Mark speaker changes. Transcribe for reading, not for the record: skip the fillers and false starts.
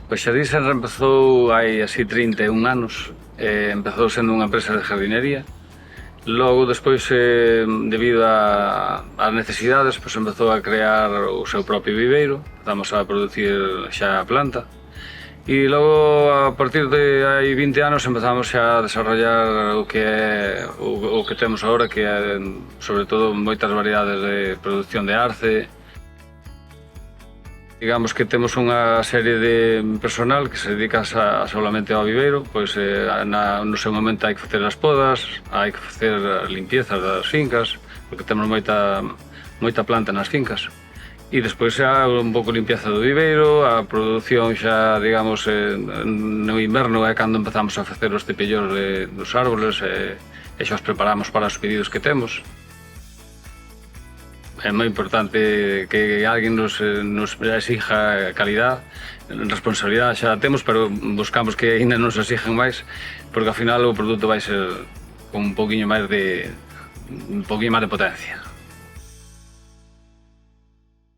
Speaker 1: Pois Xardín Senra empezou hai así 31 anos. Empezou sendo unha empresa de jardinería. Logo, despois, debido ás necesidades, pois empezou a crear o seu propio viveiro. Empezamos a producir xa a planta. E logo, a partir de hai 20 anos, empezamos xa a desarrollar o que é o que temos agora, que é, sobre todo, moitas variedades de producción de arce. Digamos que temos unha serie de personal que se dedica solamente ao viveiro, pois no seu momento hai que facer as podas, hai que facer as limpiezas das fincas, porque temos moita planta nas fincas. E despois xa un pouco limpieza do viveiro, a produción xa, digamos, no inverno é cando empezamos a facer os cepillos dos árboles e xa os preparamos para os pedidos que temos. É moi importante que alguén nos exija calidad, responsabilidade xa temos, pero buscamos que ainda nos exijan máis, porque ao final o produto vai ser con un poquinho máis de potencia.